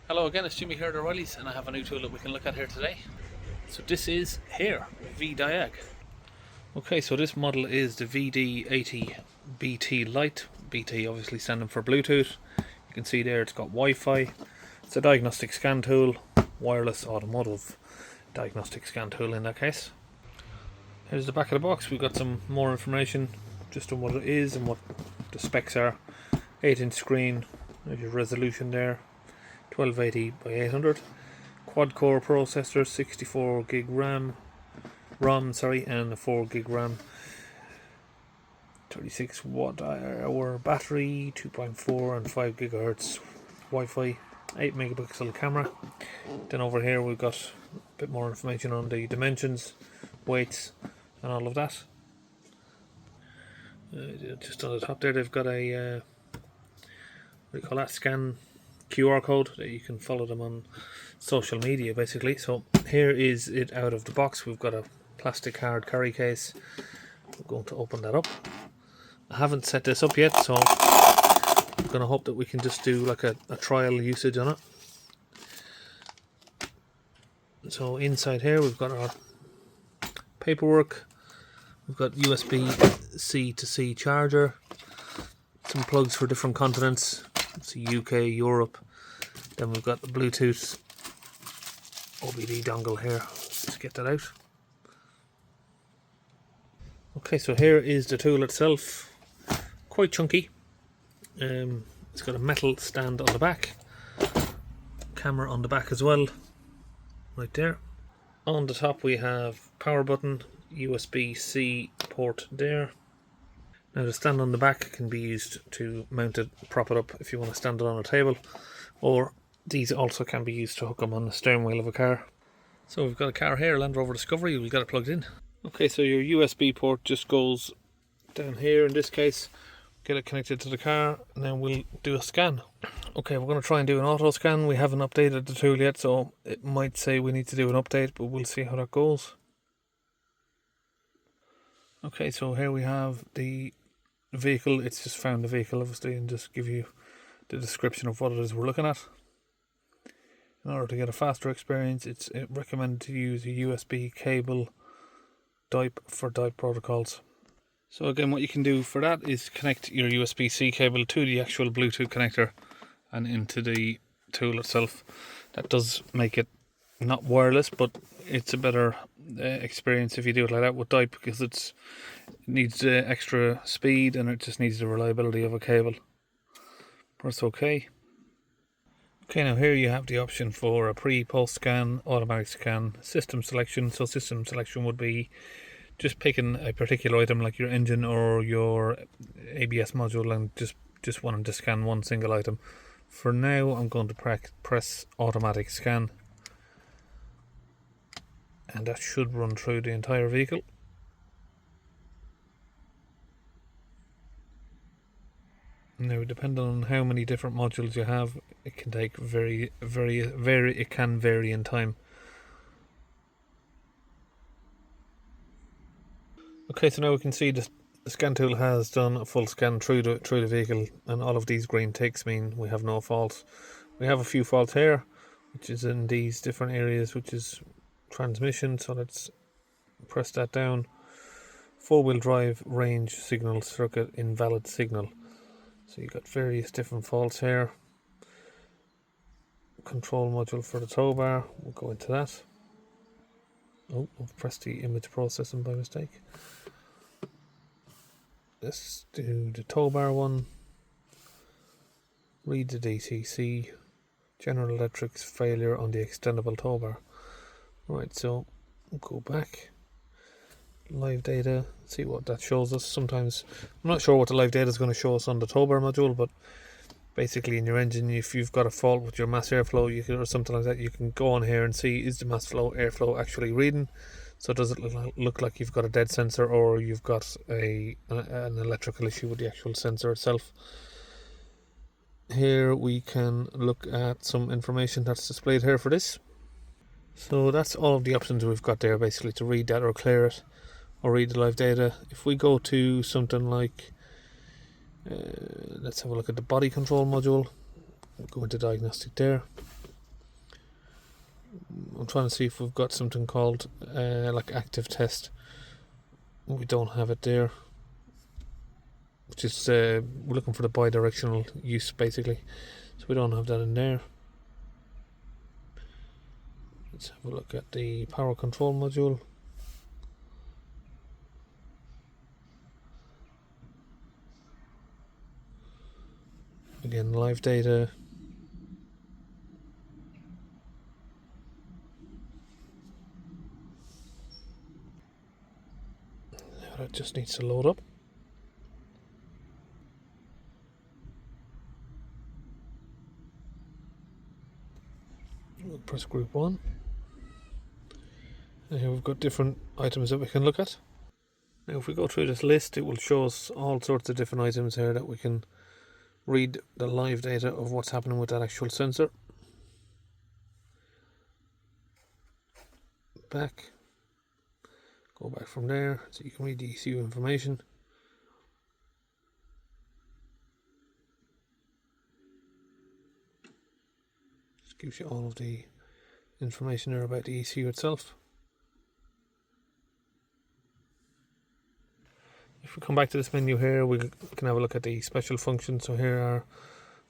Hello again, it's Jimmy here at O'Reilly's, and I have a new tool that we can look at here today. So this is here, VDiag. Okay, so this model is the VD80BT Lite. BT obviously standing for Bluetooth. You can see there it's got Wi-Fi. It's a diagnostic scan tool, wireless automotive diagnostic scan tool in that case. Here's the back of the box. We've got some more information just on what it is and what the specs are. 8-inch screen, there's your resolution there. 1280 by 800, quad core processor, 64 gig ROM, and a 4 gig RAM, 36 watt hour battery, 2.4 and 5 gigahertz Wi-Fi, 8 megapixel camera. Then over here we've got a bit more information on the dimensions, weights, and all of that. Just on the top there, they've got a what do you call that? Scan QR code that you can follow them on social media basically. So here is it out of the box. We've got a plastic hard carry case. We're going to open that up. I haven't set this up yet, so I'm going to hope that we can just do like a trial usage on it. So inside here we've got our paperwork. We've got USB-C to C charger, some plugs for different continents. It's UK, Europe. Then we've got the Bluetooth OBD dongle here. Let's just get that out. Okay, so here is the tool itself. Quite chunky. It's got a metal stand on the back. Camera on the back as well. Right there. On the top we have power button, USB-C port there. Now the stand on the back can be used to mount it, prop it up if you want to stand it on a table, or these also can be used to hook them on the steering wheel of a car. So we've got a car here, Land Rover Discovery, we've got it plugged in. Okay, so your USB port just goes down here in this case, get it connected to the car, and then we'll do a scan. Okay, we're going to try and do an auto scan. We haven't updated the tool yet, so it might say we need to do an update, but we'll see how that goes. Okay, so here we have the vehicle. It's just found the vehicle obviously and just give you the description of what it is we're looking at. In order to get a faster experience, it's recommended to use a USB cable DIP for DIP protocols. So again, what you can do for that is connect your USB-C cable to the actual Bluetooth connector and into the tool itself. That does make it not wireless, but it's a better experience if you do it like that with DIP, because it needs extra speed and it just needs the reliability of a cable. Press OK. Okay, now here you have the option for a pre-post scan, automatic scan, system selection. So system selection would be just picking a particular item like your engine or your ABS module and just wanting to scan one single item. For now I'm going to press automatic scan, and that should run through the entire vehicle. Now, depending on how many different modules you have, it can take it can vary in time. Okay, so now we can see the scan tool has done a full scan through the vehicle, and all of these green ticks mean we have no faults. We have a few faults here, which is in these different areas, which is transmission. So let's press that down. 4-wheel drive range signal circuit invalid signal. So you've got various different faults here. Control module for the tow bar, we'll go into that. Oh, I've pressed the image processing by mistake. Let's do the tow bar one. Read the DTC. General Electric's failure on the extendable tow bar. Right, so we'll go back. Live data, see what that shows us. Sometimes I'm not sure what the live data is going to show us on the tow bar module, but basically in your engine, if you've got a fault with your mass airflow or something like that, you can go on here and see, is the mass airflow actually reading? So does it look like you've got a dead sensor, or you've got an electrical issue with the actual sensor itself? Here we can look at some information that's displayed here for this. So that's all of the options we've got there, basically, to read that or clear it, or read the live data. If we go to something like, let's have a look at the body control module. Go into diagnostic there. I'm trying to see if we've got something called like active test. We don't have it there, which is we're looking for the bi-directional use basically, so we don't have that in there. Let's have a look at the power control module. Again, live data. That just needs to load up. We'll press group 1. And here we've got different items that we can look at. Now if we go through this list, it will show us all sorts of different items here that we can read the live data of what's happening with that actual sensor. Back. Go back from there so you can read the ECU information. Just gives you all of the information there about the ECU itself. If we come back to this menu here, we can have a look at the special functions. So here are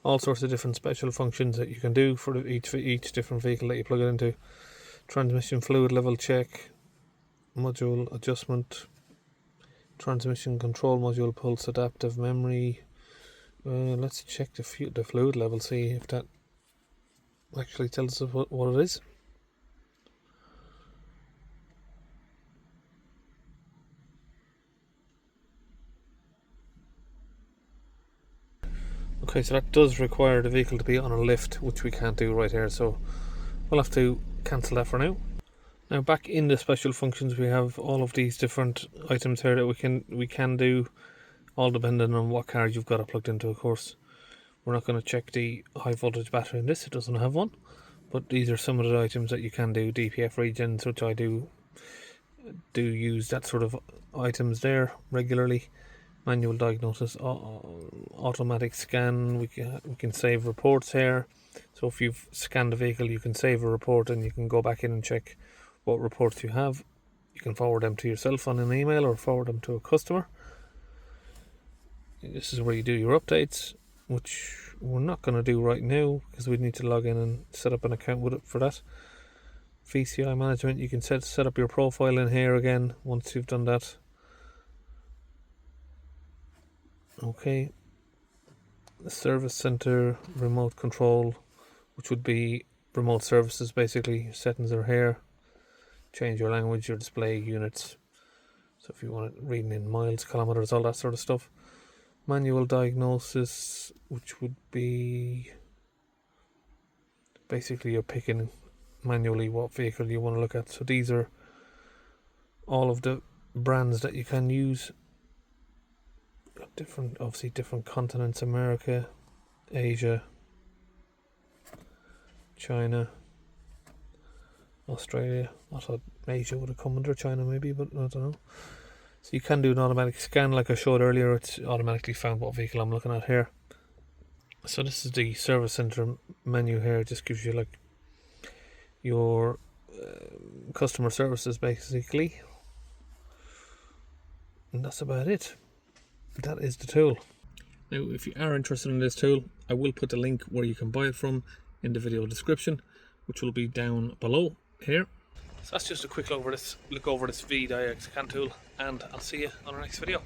all sorts of different special functions that you can do for each different vehicle that you plug it into. Transmission fluid level check, module adjustment, transmission control module pulse adaptive memory. Let's check the fluid level, see if that actually tells us what it is. Okay, so that does require the vehicle to be on a lift, which we can't do right here, so we'll have to cancel that for now. Now back in the special functions, we have all of these different items here that we can do, all depending on what car you've got it plugged into, of course. We're not going to check the high voltage battery in this, it doesn't have one, but these are some of the items that you can do. DPF regens, which I do use that sort of items there regularly. Manual diagnosis, automatic scan. We can save reports here. So if you've scanned the vehicle, you can save a report and you can go back in and check what reports you have. You can forward them to yourself on an email or forward them to a customer. This is where you do your updates, which we're not going to do right now because we need to log in and set up an account with it for that. VCI management, you can set up your profile in here again once you've done that. Okay, the service center, remote control, which would be remote services basically. Settings are here. Change your language, your display units. So if you want it reading in miles, kilometers, all that sort of stuff. Manual diagnosis, which would be basically you're picking manually what vehicle you want to look at. So these are all of the brands that you can use. Obviously different continents: America, Asia, China, Australia. I thought Asia would have come under China maybe, but I don't know. So you can do an automatic scan like I showed earlier. It's automatically found what vehicle I'm looking at here. So this is the service center menu here. It just gives you like your customer services basically, and that's about it. That is the tool. Now if you are interested in this tool, I will put the link where you can buy it from in the video description, which will be down below here. So that's just a quick look over this VDiag scan tool, and I'll see you on our next video.